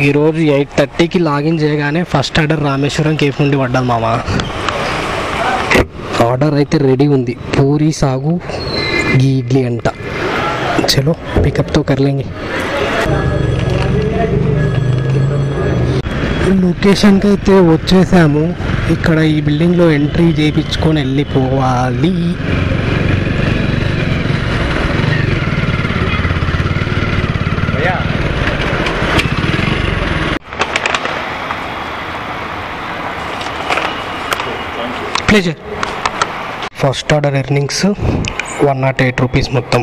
ఈరోజు 8:30కి లాగిన్ చేయగానే first order Rameswaram cafe నుండి పడ్డాం మామ. ఆర్డర్ అయితే రెడీ ఉంది, పూరి సాగు గీ ఇడ్లీ అంట. చలో పికప్తో కర్లేంగి. లొకేషన్కి అయితే వచ్చేసాము. ఇక్కడ ఈ బిల్డింగ్లో ఎంట్రీ చేయించుకొని వెళ్ళిపోవాలి. Pleasure. First order earnings 108 rupees మొత్తం,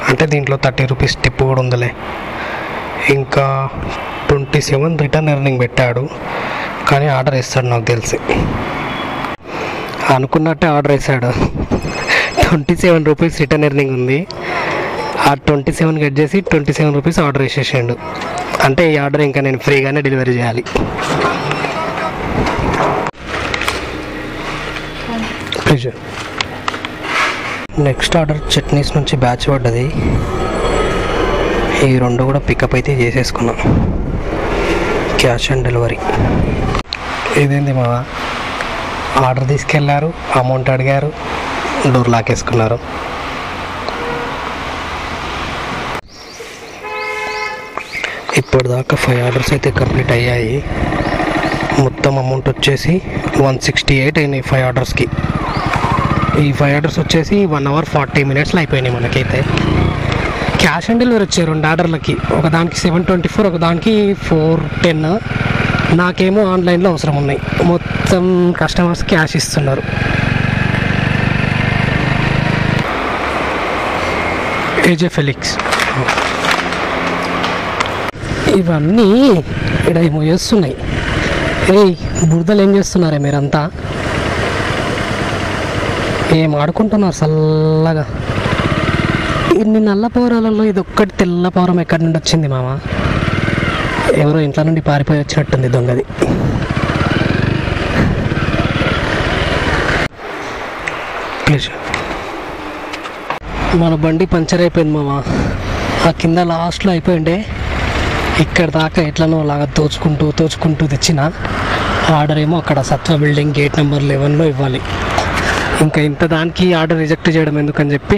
అంటే దీంట్లో 30 రూపీస్ టిప్ కూడా ఉందిలే. ఇంకా 27 రిటర్న్ ఎర్నింగ్ పెట్టాడు, కానీ ఆర్డర్ వేస్తాడు నాకు తెలిసి. అనుకున్నట్టే ఆర్డర్ వేసాడు. 27 రూపీస్ రిటర్న్ ఎర్నింగ్ ఉంది. ఆ 27 కట్ చేసి 27 రూపీస్ ఆర్డర్ వేసేసాడు. అంటే ఈ ఆర్డర్ ఇంకా నేను ఫ్రీగానే డెలివరీ చేయాలి. నెక్స్ట్ ఆర్డర్ చట్నీస్ నుంచి బ్యాచ్ పడ్డది. ఈ రెండు కూడా పికప్ అయితే చేసేసుకున్నాం. Cash on delivery. ఇదేంది మా ఆర్డర్ తీసుకెళ్ళారు, అమౌంట్ అడిగారు, డోర్ లాకేసుకున్నారు. ఇప్పటిదాకా 5 ఆర్డర్స్ అయితే కంప్లీట్ అయ్యాయి. మొత్తం అమౌంట్ వచ్చేసి 168 అయినాయి 5 ఆర్డర్స్కి. ఈ 5 ఆర్డర్స్ వచ్చేసి 1 hour 40 minutesలో అయిపోయినాయి మనకైతే. క్యాష్ ఆన్ డెలివరీ వచ్చాయి 2 ఆర్డర్లకి. ఒకదానికి 724, ఒకదానికి 410. నాకేమో ఆన్లైన్లో అవసరం ఉన్నాయి. మొత్తం కస్టమర్స్ క్యాష్ ఇస్తున్నారు. ఏజే ఫెలిక్స్. ఇవన్నీ ఇక్కడ ఏమో చేస్తున్నాయి. బురదలు ఏం చేస్తున్నారే మీరంతా? ఏం ఆడుకుంటున్నారు చల్లగా? ఇన్ని నల్ల పౌరాలలో ఇది ఒక్కటి తెల్ల పౌరం ఎక్కడి నుండి వచ్చింది మామ? ఎవరో ఇంట్లో నుండి పారిపోయి వచ్చినట్టుంది దొంగది. మన బండి పంచర్ అయిపోయింది మామ. ఆ కింద లాస్ట్లో అయిపోయిండే. ఇక్కడ దాకా ఎట్లనో లాగా తోచుకుంటూ తెచ్చిన ఆర్డర్ ఏమో అక్కడ సత్వ బిల్డింగ్ గేట్ నెంబర్ 11లో ఇవ్వాలి. ఇంకా ఇంత దానికి ఆర్డర్ రిజెక్ట్ చేయడం ఎందుకని చెప్పి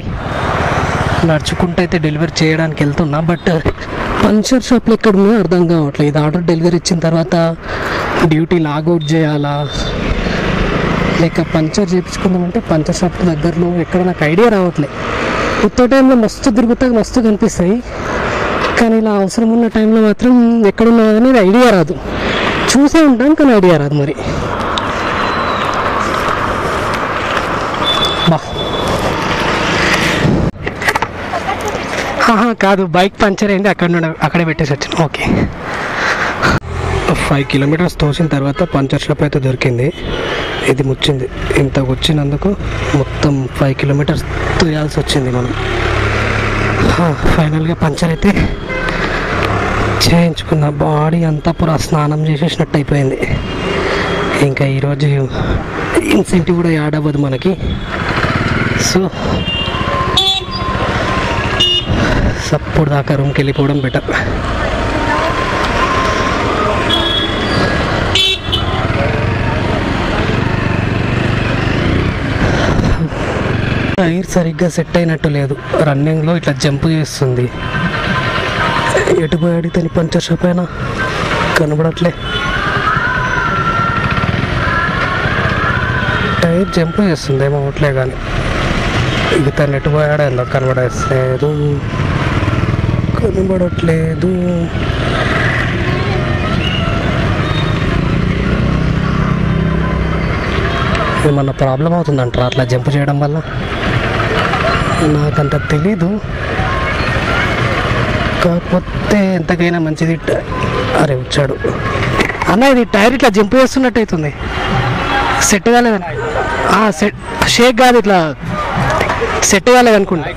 నడుచుకుంటూ అయితే డెలివరీ చేయడానికి వెళ్తున్నా. బట్ పంచర్ షాప్లో ఎక్కడ ఉన్నాయో అర్థం కావట్లేదు. ఇది ఆర్డర్ డెలివరీ ఇచ్చిన తర్వాత డ్యూటీ లాగౌట్ చేయాలా, లేక పంచర్ చేయించుకుందామంటే పంచర్ షాప్ దగ్గరలో ఎక్కడ నాకు ఐడియా రావట్లేదు. కొత్త టైంలో మస్తు తిరుగుతా మస్తు కనిపిస్తాయి, కానీ ఇలా అవసరం ఉన్న టైంలో మాత్రం ఎక్కడున్నా అనేది ఐడియా రాదు. చూసే ఉంటాం కానీ ఐడియా రాదు. మరి కాదు, బైక్ పంచర్ అయింది, అక్కడే పెట్టేసి వచ్చాను. ఓకే, 5 kilometers తోసిన తర్వాత పంచర్ షాప్ అయితే దొరికింది. ఇది ముచ్చింది. ఇంత వచ్చినందుకు మొత్తం 5 kilometers తోయాల్సి వచ్చింది మనం. ఫైనల్గా పంచర్ అయితే చేయించుకున్న. బాడీ అంతా పూరా స్నానం చేసేసినట్టు అయిపోయింది. ఇంకా ఈరోజు ఇన్సెంటివ్ కూడా యాడ్ అవ్వదు మనకి. సో సప్పుడు దాకా రూమ్కి వెళ్ళిపోవడం బెటర్. టైర్ సరిగ్గా సెట్ అయినట్టు లేదు. రన్నింగ్లో ఇట్లా జంప్ చేస్తుంది. ఎటు పోయాడు తని పంచర్ షాప్ అయినా కనబడట్లే. టైర్ జంప్ చేస్తుంది ఏమో అవట్లే, కానీ ఇక తను ఎటు పోయాడో ఎందుకు కనబడట్లేదు. ఏమన్నా ప్రాబ్లం అవుతుందంటారా అట్లా జంప్ చేయడం వల్ల? నాకంత తెలీదు, కాకపోతే ఎంతకైనా మంచిది. అరే వచ్చాడు అన్న. ఇది టైర్ ఇట్లా జంప్ చేస్తున్నట్టు అవుతుంది. సెట్ కాలేదన్న. షేక్ కాదు, ఇట్లా సెట్ కాలేదు అనుకుంటా.